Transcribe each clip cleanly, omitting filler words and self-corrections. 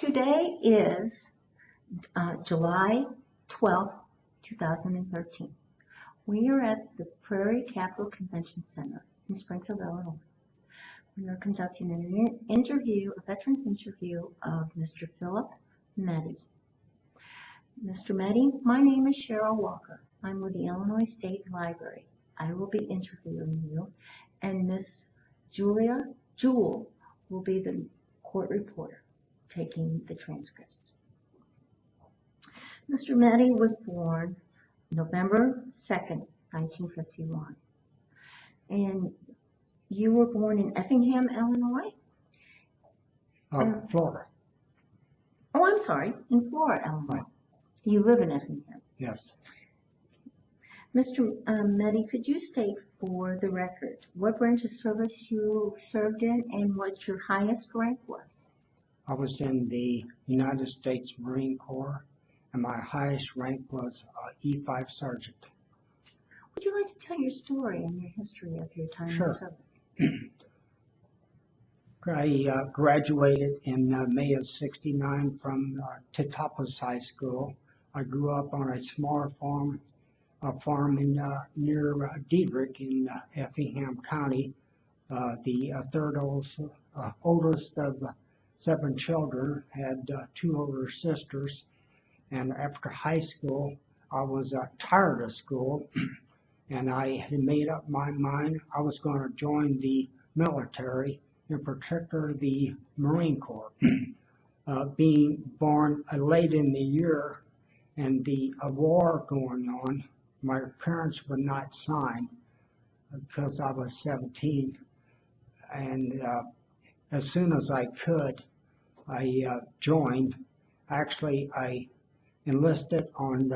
Today is July 12th, 2013. We are at the Prairie Capital Convention Center in Springfield, Illinois. We are conducting an interview, a veterans interview of Mr. Philip Mette. Mr. Mette, my name is Cheryl Walker. I'm with the Illinois State Library. I will be interviewing you, and Miss Jewel will be the court reporter taking the transcripts. Mr. Mette was born November 2nd, 1951. And you were born in Effingham, Illinois? Florida. Oh, I'm sorry, in Florida, Illinois. Right. You live in Effingham. Yes. Mr. Mette, could you state for the record what branch of service you served in and what your highest rank was? I was in the United States Marine Corps, and my highest rank was E5 Sergeant. Would you like to tell your story and your history of your time in service? I graduated in May of '69 from Titapos High School. I grew up on a small farm in near Diedrich in Effingham County. The third oldest of 7 children, had 2 older sisters, and after high school I was tired of school, and I had made up my mind I was going to join the military, in particular the Marine Corps. Being born late in the year and the war going on, my parents would not sign because I was 17, and as soon as I could, I joined. Actually, I enlisted on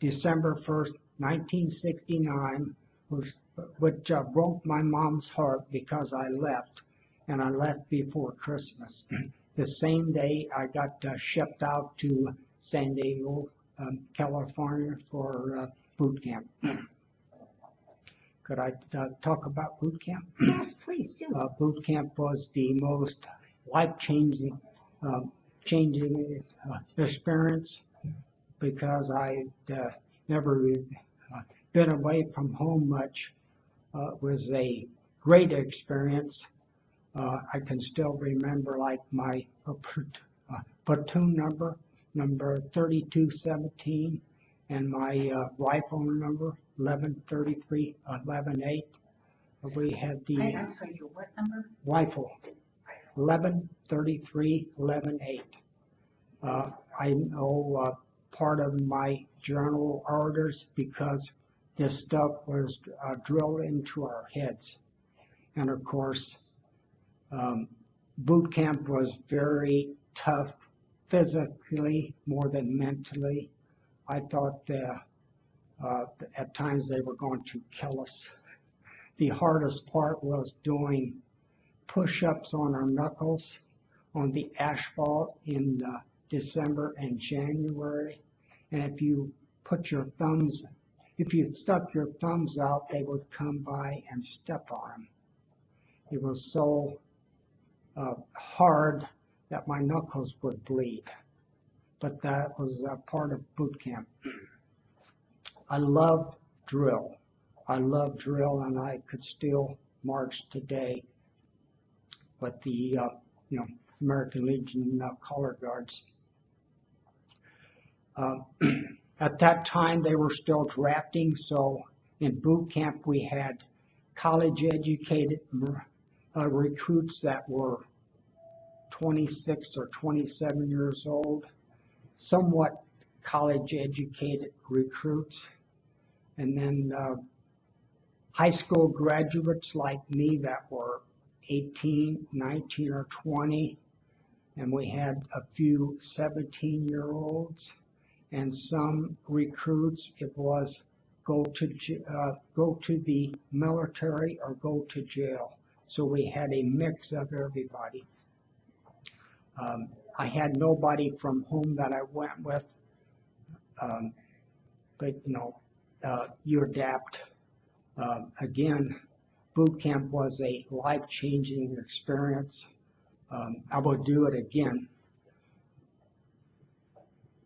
December 1st, 1969, which broke my mom's heart because I left, and I left before Christmas. The same day, I got shipped out to San Diego, California for boot camp. Could I talk about boot camp? Yes, please do. Boot camp was the most life-changing experience because I never been away from home much. It was a great experience. I can still remember like my platoon number 3217, and my rifle number 1133-11-8. We had the I'm sorry, your what number? Rifle 1133-11-8. I know part of my journal orders because this stuff was drilled into our heads. And of course, boot camp was very tough physically more than mentally. I thought at times they were going to kill us. The hardest part was doing push-ups on our knuckles on the asphalt in December and January. And if you stuck your thumbs out, they would come by and step on them. It was so hard that my knuckles would bleed. But that was part of boot camp. I loved drill. And I could still march today with the American Legion color guards. At that time, they were still drafting, so in boot camp we had college-educated recruits that were 26 or 27 years old, somewhat college-educated recruits, and then high school graduates like me that were 18, 19, or 20, and we had a few 17-year-olds, and some recruits, it was go to the military or go to jail. So we had a mix of everybody. I had nobody from home that I went with, but you adapt. Again, boot camp was a life-changing experience. I will do it again.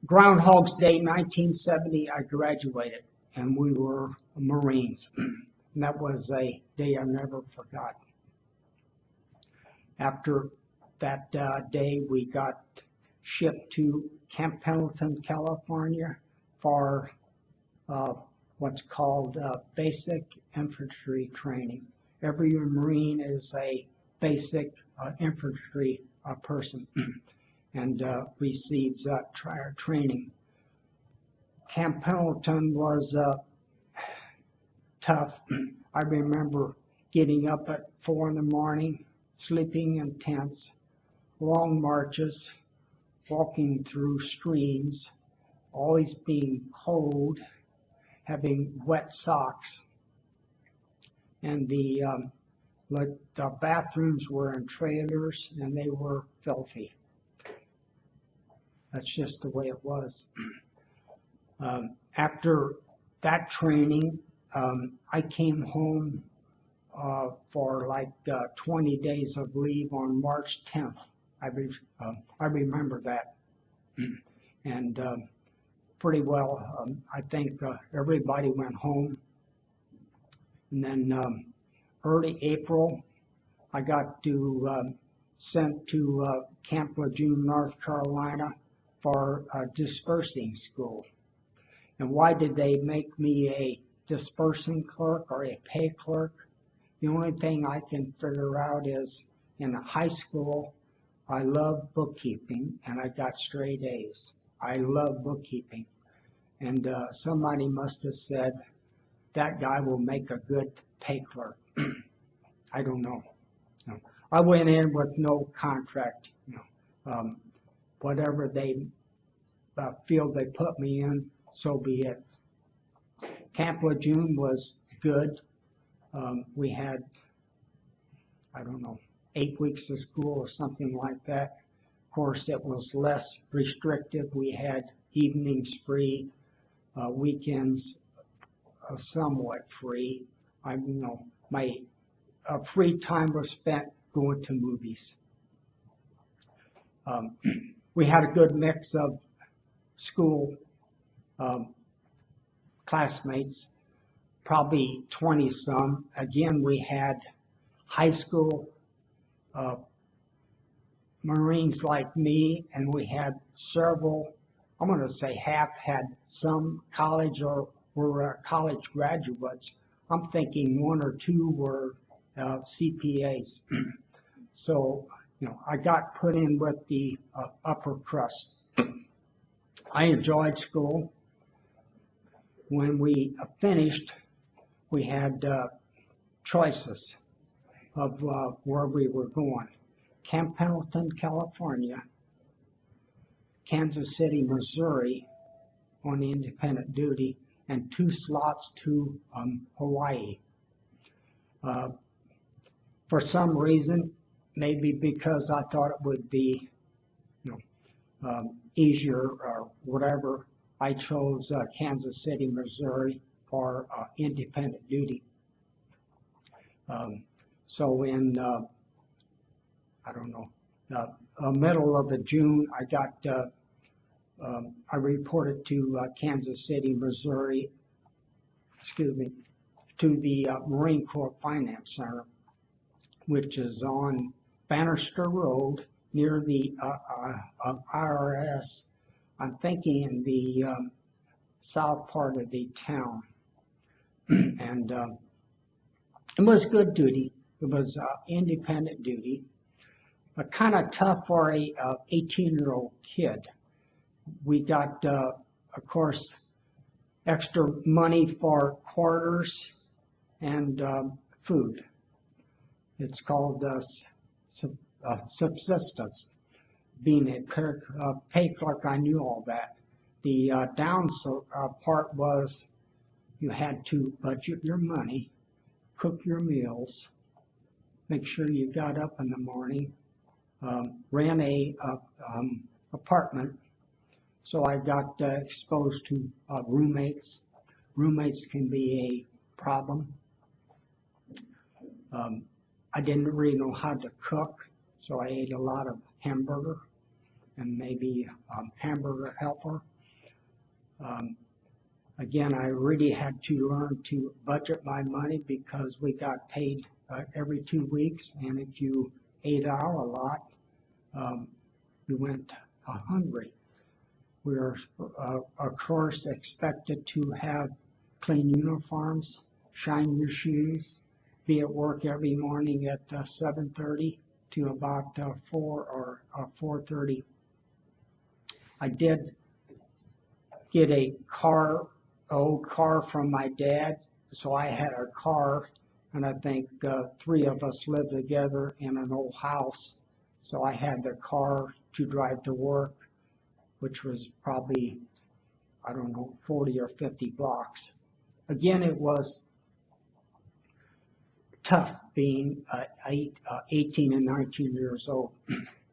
Groundhog's Day, 1970, I graduated, and we were Marines. And that was a day I never forgot. After that day, we got shipped to Camp Pendleton, California for what's called basic infantry training. Every Marine is a basic infantry person and receives training. Camp Pendleton was tough. I remember getting up at 4 in the morning, sleeping in tents, long marches, walking through streams, always being cold, having wet socks. And the bathrooms were in trailers and they were filthy. That's just the way it was. After that training, I came home for like 20 days of leave on March 10th. I remember that. And pretty well, I think everybody went home. And then early April, I got sent to Camp Lejeune, North Carolina for dispersing school. And why did they make me a dispersing clerk or a pay clerk? The only thing I can figure out is in high school, I loved bookkeeping and I got straight A's. I love bookkeeping. And somebody must have said, that guy will make a good pay clerk. I don't know. No. I went in with no contract. Whatever they field they put me in, so be it. Camp Lejeune was good. We had, I don't know, 8 weeks of school or something like that. Of course, it was less restrictive. We had evenings free, weekends somewhat free. My free time was spent going to movies. We had a good mix of school classmates, probably 20 some. Again, we had high school Marines like me, and we had several, I'm going to say half had some college or were college graduates. I'm thinking 1 or 2 were CPAs. So, I got put in with the upper crust. I enjoyed school. When we finished, we had choices of where we were going. Camp Pendleton, California, Kansas City, Missouri on independent duty, and 2 slots to Hawaii. For some reason, maybe because I thought it would be easier or whatever, I chose Kansas City, Missouri for independent duty. So in, I don't know, middle of the June, I got, I reported to Kansas City, Missouri, to the Marine Corps Finance Center, which is on Bannister Road near the IRS. I'm thinking in the south part of the town. And it was good duty. It was independent duty. Kind of tough for a 18-year-old kid. We got, of course, extra money for quarters and food. It's called subsistence. Being a pay clerk, I knew all that. The down part was you had to budget your money, cook your meals, make sure you got up in the morning, ran a apartment. So I got exposed to roommates. Roommates can be a problem. I didn't really know how to cook, so I ate a lot of hamburger and maybe hamburger helper. Again, I really had to learn to budget my money because we got paid every 2 weeks, and if you ate out a lot, you went hungry. We are, of course, expected to have clean uniforms, shine your shoes, be at work every morning at 7:30 to about 4 or 4:30. I did get a old car from my dad, so I had a car, and I think 3 of us lived together in an old house, so I had the car to drive to work, which was probably, I don't know, 40 or 50 blocks. Again, it was tough being 18 and 19 years old.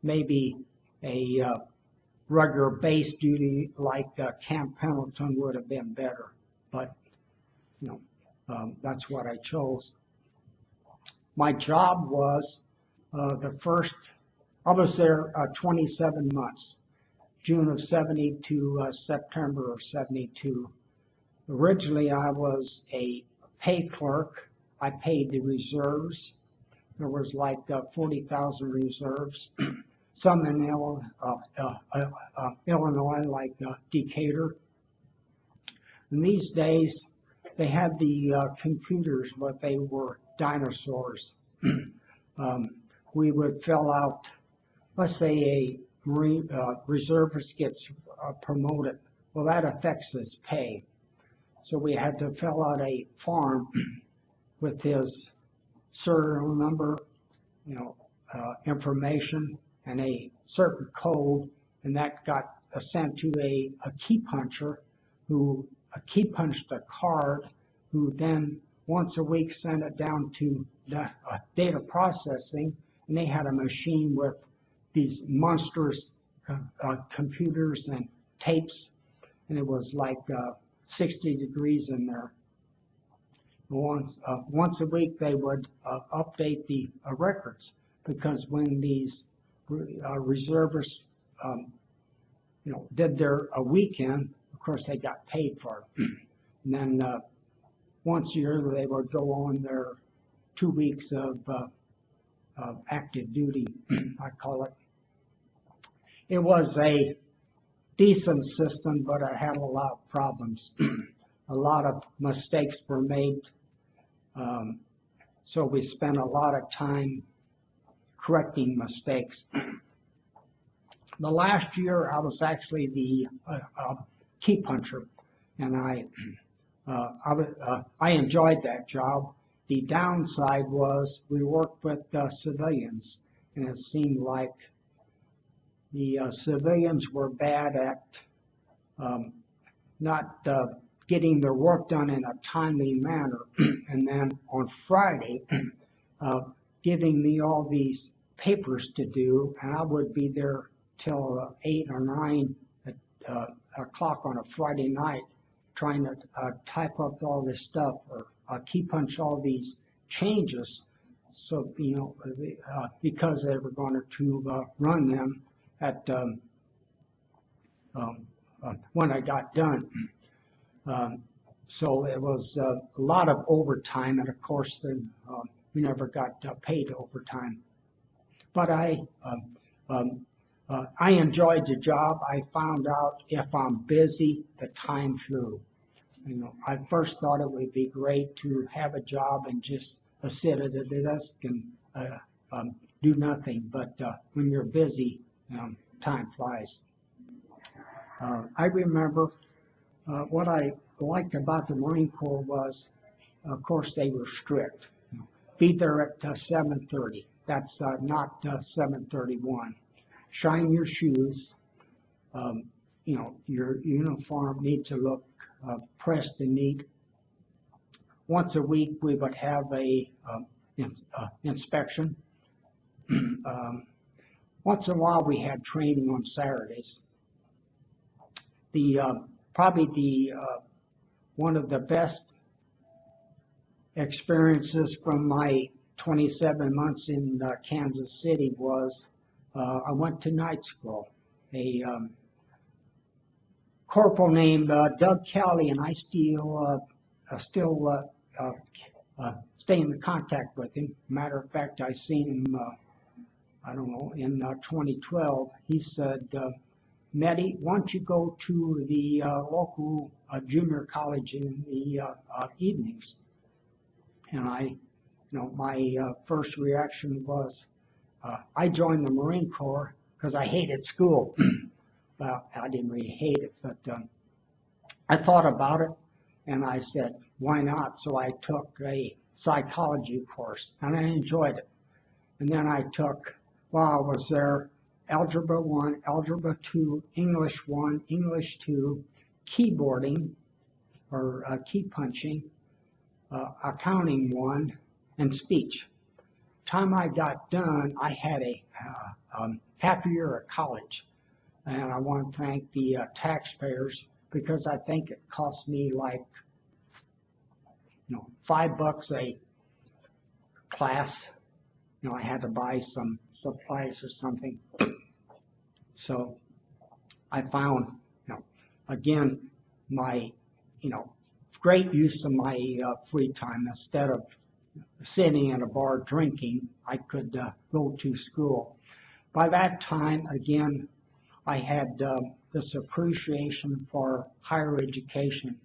Maybe a regular base duty like Camp Pendleton would have been better, but that's what I chose. My job was I was there 27 months, June of 70 to September of 72. Originally, I was a pay clerk. I paid the reserves. There was like 40,000 reserves. Some in Illinois, like Decatur. And these days, they had the computers, but they were dinosaurs. We would fill out, let's say a Marine reservist gets promoted. Well, that affects his pay. So we had to fill out a form with his serial number, information, and a certain code, and that got sent to a key puncher who key punched a card, who then once a week sent it down to data processing, and they had a machine with these monstrous computers and tapes, and it was like 60 degrees in there. Once a week they would update the records, because when these reservists did their weekend, of course they got paid for it. And then once a year they would go on their 2 weeks of active duty, I call it. It was a decent system, but it had a lot of problems. A lot of mistakes were made, so we spent a lot of time correcting mistakes. The last year I was actually the key puncher, and I enjoyed that job. The downside was we worked with civilians, and it seemed like the civilians were bad at not getting their work done in a timely manner. And then on Friday, giving me all these papers to do, and I would be there till 8 or 9 o'clock on a Friday night trying to type up all this stuff or key punch all these changes. So, because they were going to run them at when I got done. So it was a lot of overtime, and of course we never got paid overtime. But I enjoyed the job. I found out if I'm busy, the time flew. I first thought it would be great to have a job and just sit at a desk and do nothing. But when you're busy, time flies. I remember what I liked about the Marine Corps was, of course, they were strict. Be there at 7:30. That's not 7:31. Shine your shoes. Your uniform needs to look pressed and neat. Once a week, we would have a inspection. Once in a while, we had training on Saturdays. Probably one of the best experiences from my 27 months in Kansas City was I went to night school. corporal named Doug Kelly, and I still stay in contact with him. Matter of fact, I seen him, I don't know, in 2012. He said, Mette, why don't you go to the local junior college in the evenings? And my first reaction was, I joined the Marine Corps because I hated school. Well, I didn't really hate it, but I thought about it, and I said, why not? So I took a psychology course, and I enjoyed it. And then I took, while I was there, Algebra 1, Algebra 2, English 1, English 2, keyboarding, or key punching, accounting 1, and speech. Time I got done, I had a half a year at college. And I want to thank the taxpayers, because I think it cost me like, $5 a class. I had to buy some supplies or something. So I found, again, my, great use of my free time. Instead of sitting in a bar drinking, I could go to school. By that time, again, I had this appreciation for higher education,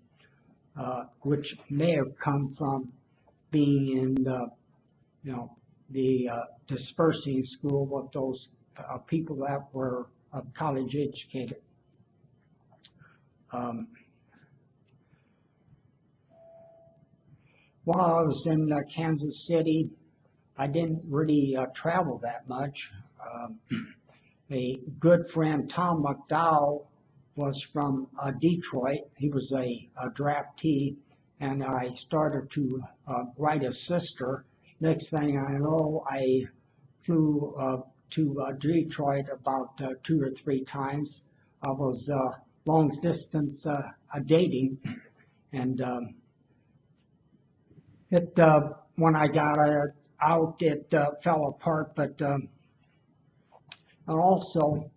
which may have come from being in the dispersing school with those people that were college educated. While I was in Kansas City, I didn't really travel that much. A good friend, Tom McDowell, was from Detroit. He was a draftee, and I started to write his sister. Next thing I know, I flew to Detroit about 2 or 3 times. I was long distance dating, and when I got out, it fell apart. But and also,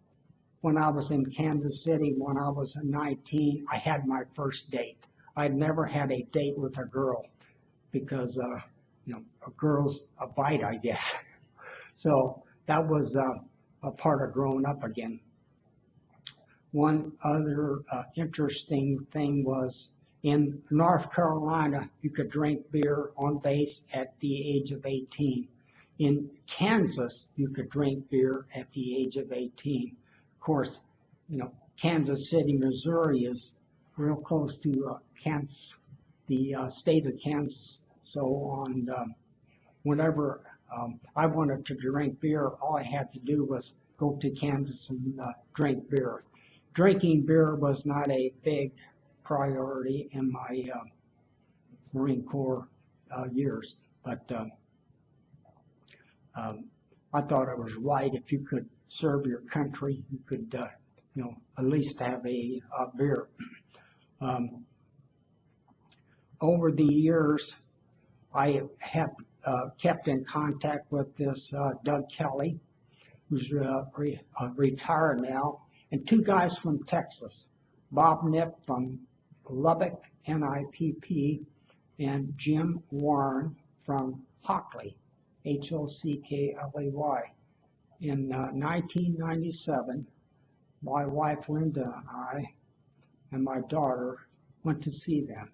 when I was in Kansas City, when I was 19, I had my first date. I'd never had a date with a girl because, a girl's a bite, I guess. So that was a part of growing up again. One other interesting thing was in North Carolina, you could drink beer on base at the age of 18. In Kansas, you could drink beer at the age of 18. Of course, Kansas City, Missouri is real close to Kansas, the state of Kansas. So whenever I wanted to drink beer, all I had to do was go to Kansas and drink beer. Drinking beer was not a big priority in my Marine Corps years, but I thought it was right. If you could serve your country, you could, at least have a beer. Over the years, I have kept in contact with this Doug Kelly, who's retired now, and 2 guys from Texas, Bob Nipp from Lubbock, NIPP, and Jim Warren from Hockley, Hockley. In 1997, my wife Linda and I and my daughter went to see them.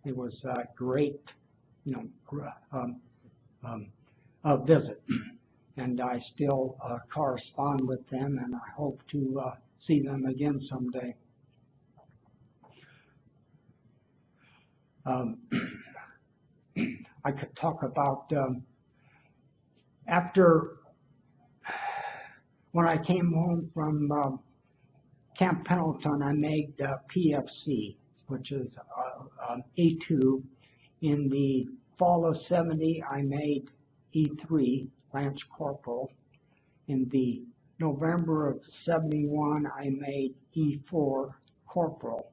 It was a great, visit, and I still correspond with them, and I hope to see them again someday. I could talk about after when I came home from Camp Pendleton, I made PFC, which is E2. In the fall of '70, I made E3, Lance Corporal. In the November of '71, I made E4, Corporal.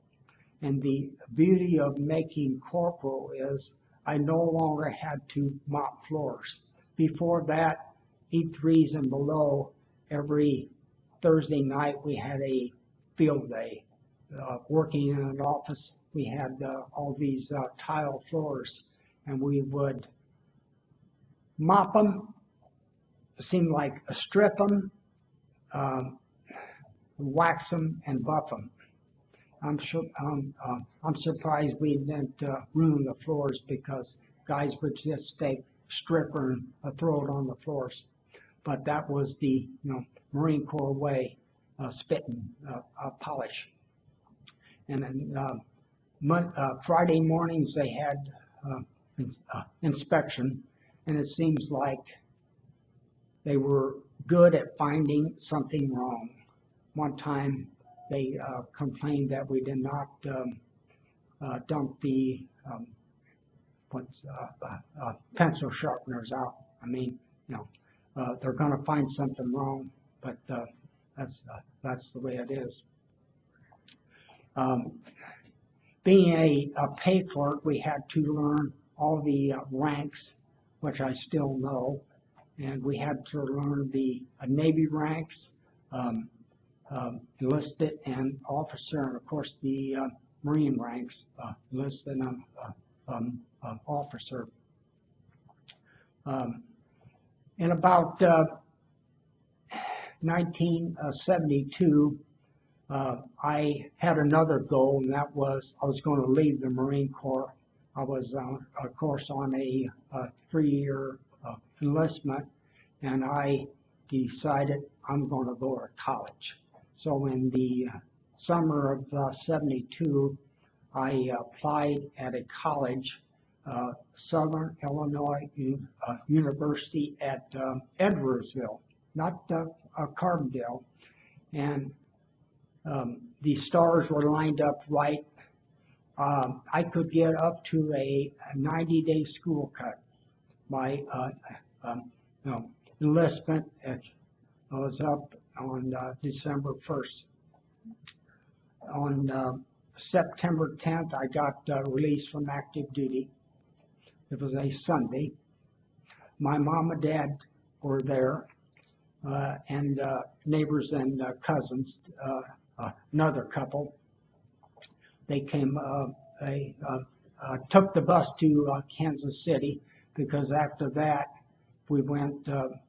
And the beauty of making corporal is I no longer had to mop floors. Before that, E3s and below, every Thursday night we had a field day. working in an office, we had all these tile floors, and we would mop them, seemed like strip them, wax them, and buff them. I'm surprised we didn't ruin the floors, because guys would just take stripper and throw it on the floors. But that was the Marine Corps way, spitting polish. And then Friday mornings they had inspection, and it seems like they were good at finding something wrong. One time they complained that we did not dump the pencil sharpeners out. I mean, they're going to find something wrong, but that's the way it is. Being a pay clerk, we had to learn all the ranks, which I still know, and we had to learn the Navy ranks, enlisted and officer, and of course the Marine ranks, enlisted and officer. In about 1972, I had another goal, and that was I was going to leave the Marine Corps. I was, of course, on a 3-year enlistment, and I decided I'm going to go to college. So in the summer of '72, I applied at a college, Southern Illinois University at Edwardsville, not Carbondale, and the stars were lined up right. I could get up to a 90-day school cut. My enlistment was up on December 1st. On September 10th, I got released from active duty. It was a Sunday. My mom and dad were there, and neighbors and cousins, another couple. They came, they took the bus to Kansas City, because after that we went to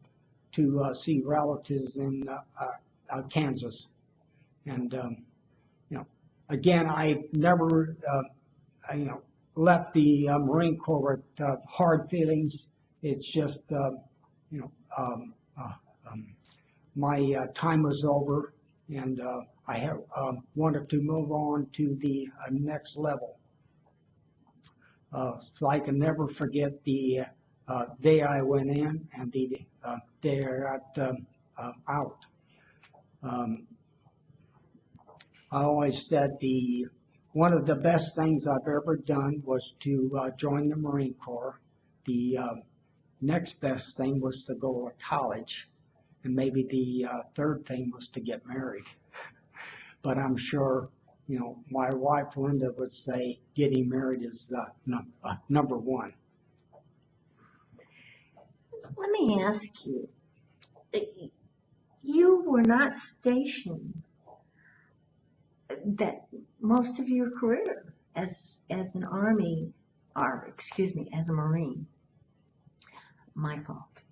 see relatives in Kansas. And again, I never left the Marine Corps with hard feelings. It's just my time was over, and I have wanted to move on to the next level. So I can never forget the day I went in and the day I got out. I always said one of the best things I've ever done was to join the Marine Corps. The next best thing was to go to college, and maybe the third thing was to get married. But I'm sure, my wife Linda would say getting married is number one. Let me ask you, you were not stationed that most of your career as an Army, or excuse me, as a Marine. My fault.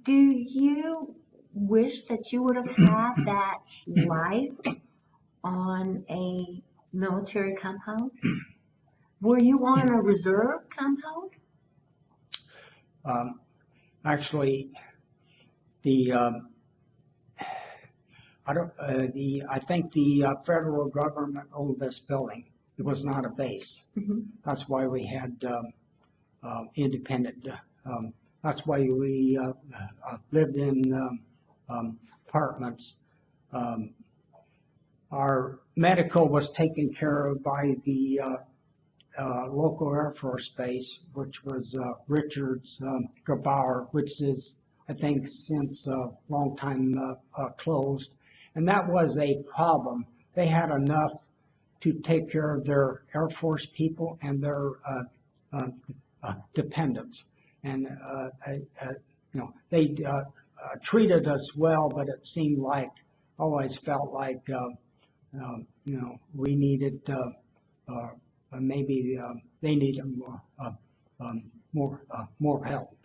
Do you wish that you would have had that life on a military compound? Were you on a reserve compound? Actually, I think the federal government owned this building. It was not a base. Mm-hmm. That's why we had independent. That's why we lived in apartments. Our medical was taken care of by the local Air Force base, which was Richards Grabauer, which is, I think, since a long time closed. And that was a problem. They had enough to take care of their Air Force people and their dependents. And they treated us well, but it seemed like always felt like, we needed, maybe they needed more help.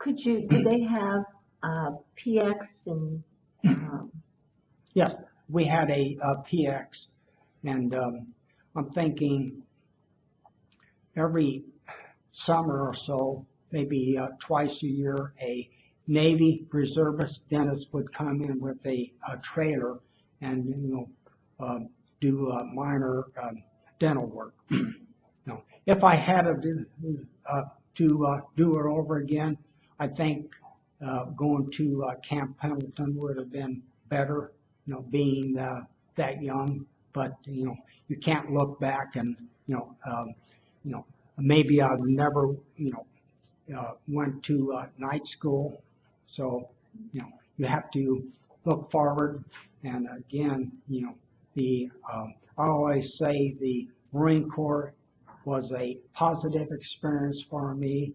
Did they have PX and, Yes, we had a PX, and I'm thinking every summer or so, maybe twice a year, a Navy reservist dentist would come in with a trailer and do minor dental work. If I had to do it over again, I think going to Camp Pendleton would have been better. Being that young, but you can't look back and maybe I've never went to night school, so you have to look forward. And again, I always say the Marine Corps was a positive experience for me.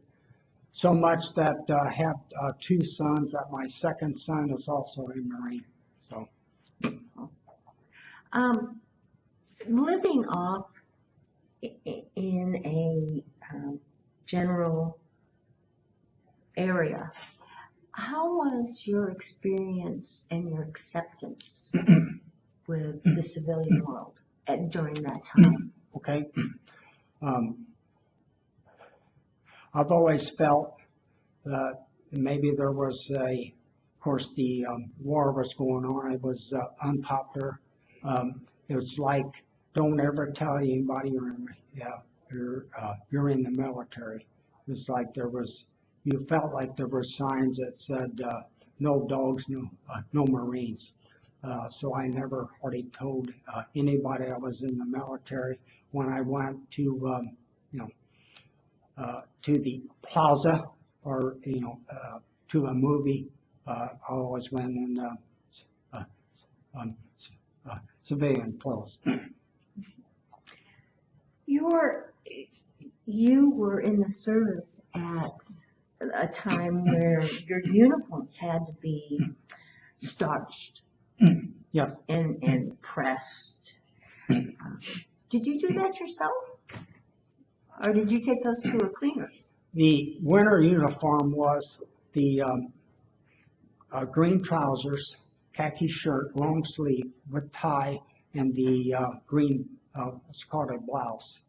So much that I have two sons. That my second son is also a Marine. So. Living off in a general area, how was your experience and your acceptance with the civilian world during that time? Okay. I've always felt that maybe there was of course, the war was going on. It was unpopular. It was like, don't ever tell anybody you're in the military. It was like you felt like there were signs that said, no dogs, no Marines. So I never hardly told anybody I was in the military. When I went to the plaza or to a movie, I always went in civilian clothes. You were in the service at a time where your uniforms had to be starched. Yes. And pressed. Did you do that yourself? Or did you take those to a cleaners? The winter uniform was the green trousers, khaki shirt, long sleeve with tie, and the green, it's called a blouse.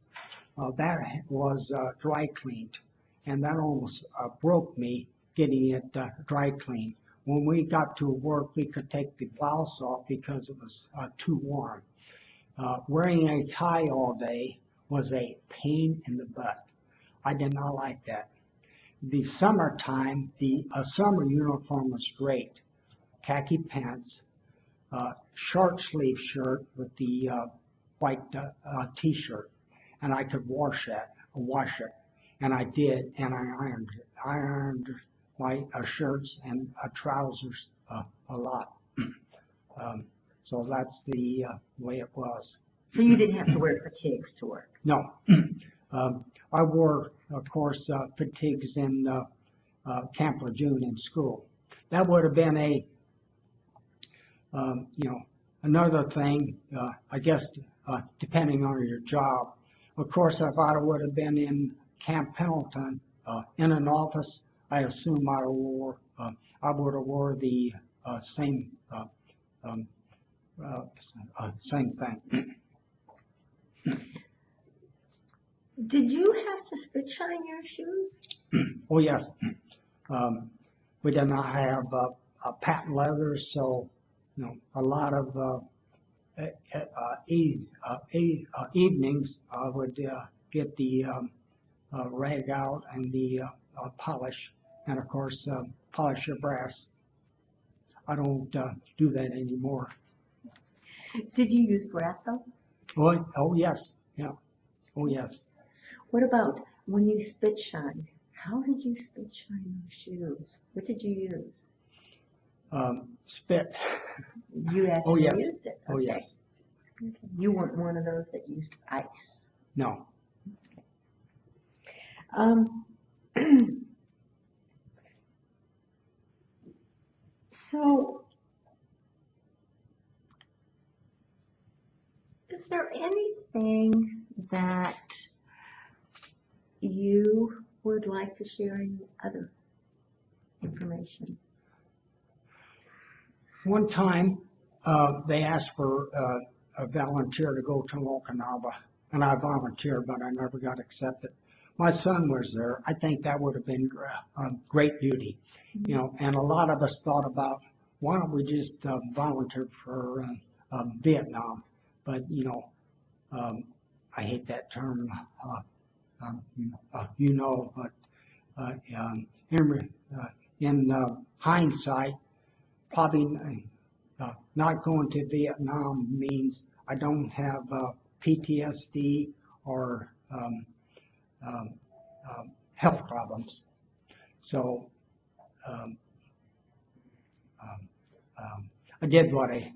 That was dry cleaned, and that almost broke me getting it dry cleaned. When we got to work, we could take the blouse off because it was too warm. Wearing a tie all day was a pain in the butt. I did not like that. The summertime, the summer uniform was great. Khaki pants, short sleeve shirt with the white t-shirt, and I could wash it, and I did, and I ironed it. I ironed my shirts and trousers a lot. So that's the way it was. So you didn't have to wear fatigues to work? No. I wore, of course, fatigues in Camp Lejeune in school. That would have been another thing, I guess, depending on your job. Of course, if I would have been in Camp Pendleton in an office, I assume I would have wore the same thing. Did you have to spit shine your shoes? Oh yes. We did not have patent leather, so a lot of evenings I would get the rag out and the polish, and of course polish your brass. I don't do that anymore. Did you use Brasso? Oh yes, yeah. Oh yes. What about when you spit shine? How did you spit shine your shoes? What did you use? Spit. You actually used it? Oh okay. yes. Okay. You weren't one of those that used ice? No. So there anything that you would like to share any other information? One time, they asked for a volunteer to go to Okinawa, and I volunteered, but I never got accepted. My son was there. I think that would have been a great duty, you know. And a lot of us thought about, why don't we just volunteer for Vietnam? But you know, I hate that term, you know. But in hindsight, probably not going to Vietnam means I don't have PTSD or health problems. So I did what I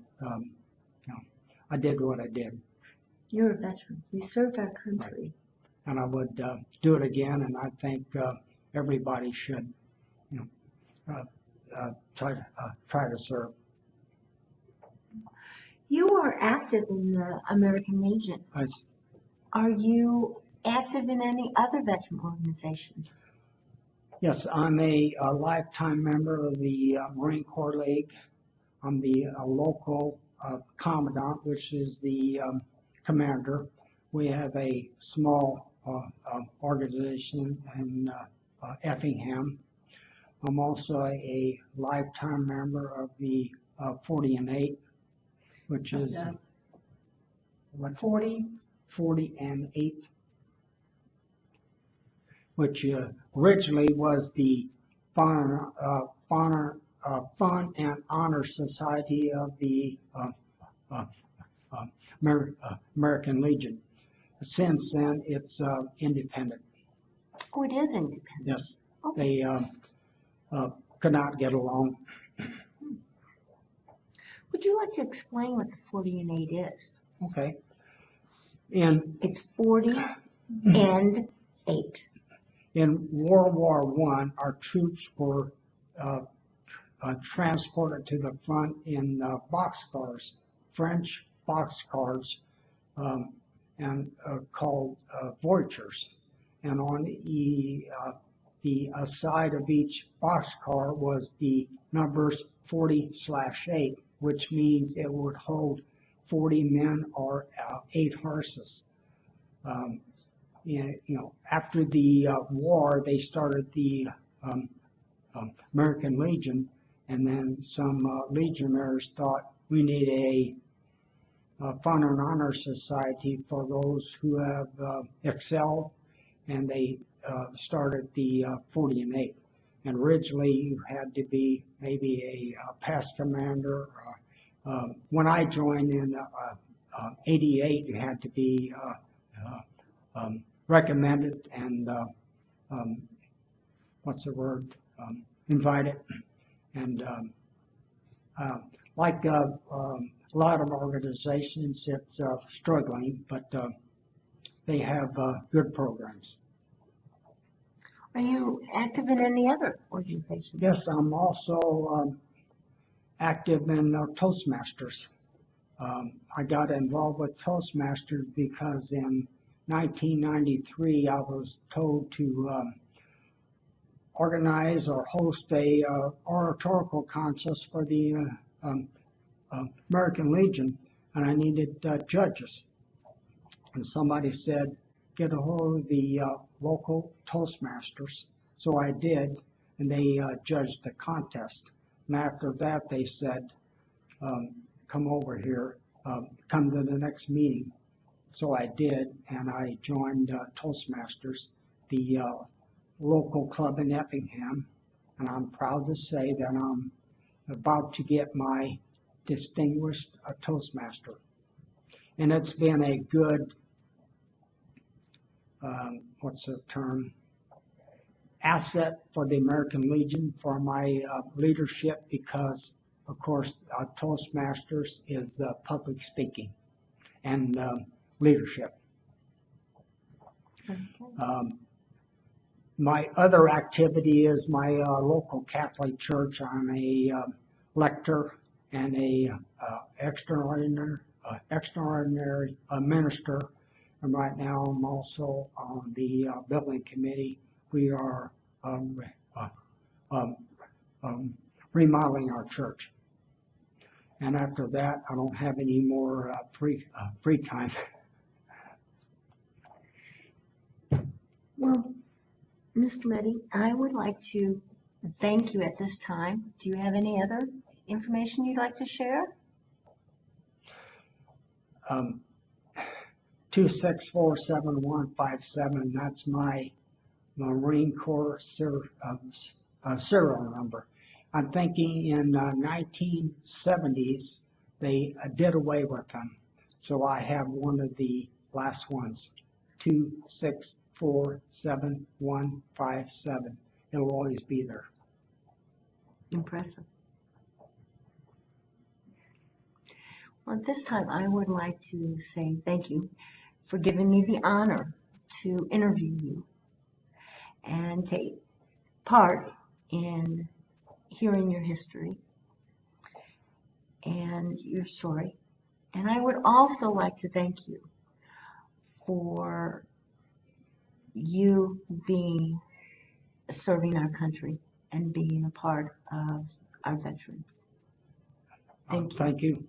did what I did. You're a veteran. You served our country. And I would do it again, and I think everybody should, you know, try to serve. You are active in the American Legion. Are you active in any other veteran organizations? Yes, I'm a lifetime member of the Marine Corps League. I'm the local commandant, which is the commander. We have a small organization in Effingham. I'm also a lifetime member of the 40 and 8, which is 40 and 8, which originally was the Fun and Honor Society of the American Legion. Since then, it's independent. Oh, it is independent. Yes, okay. They could not get along. Would you like to explain what the 40 and 8 is? Okay. It's 40 and 8. In World War I, our troops were transported to the front in boxcars, French boxcars, and called Voyageurs. And on the side of each boxcar was the numbers 40/8, which means it would hold 40 men or 8 horses. You know, after the war, they started the American Legion, and then some legionnaires thought we need a Fun and Honor Society for those who have excelled, and they started the 40 and 8. And originally, you had to be maybe a past commander. When I joined in '88, you had to be recommended and invited. And like a lot of organizations, it's struggling, but they have good programs. Are you active in any other organizations? Yes, I'm also active in Toastmasters. I got involved with Toastmasters because in 1993 I was told to organize or host a oratorical contest for the American Legion, and I needed judges. And somebody said, get a hold of the local Toastmasters. So I did, and they judged the contest. And after that, they said, come over here, come to the next meeting. So I did, and I joined Toastmasters, the local club in Effingham. And I'm proud to say that I'm about to get my distinguished Toastmaster. And it's been a good, asset for the American Legion for my leadership, because, of course, Toastmasters is public speaking and leadership. Okay. My other activity is my local Catholic church. I'm a lector and a extraordinary extraordinary minister, and right now I'm also on the building committee. We are remodeling our church. And after that, I don't have any more free time. Well, Mr. Mette, I would like to thank you at this time. Do you have any other information you'd like to share? 2647157, that's my Marine Corps serial number. I'm thinking in 1970s, they did away with them. So I have one of the last ones, 2647157. It will always be there. Impressive. Well, at this time, I would like to say thank you for giving me the honor to interview you and take part in hearing your history and your story. And I would also like to thank you for you serving our country and being a part of our veterans. Thank you.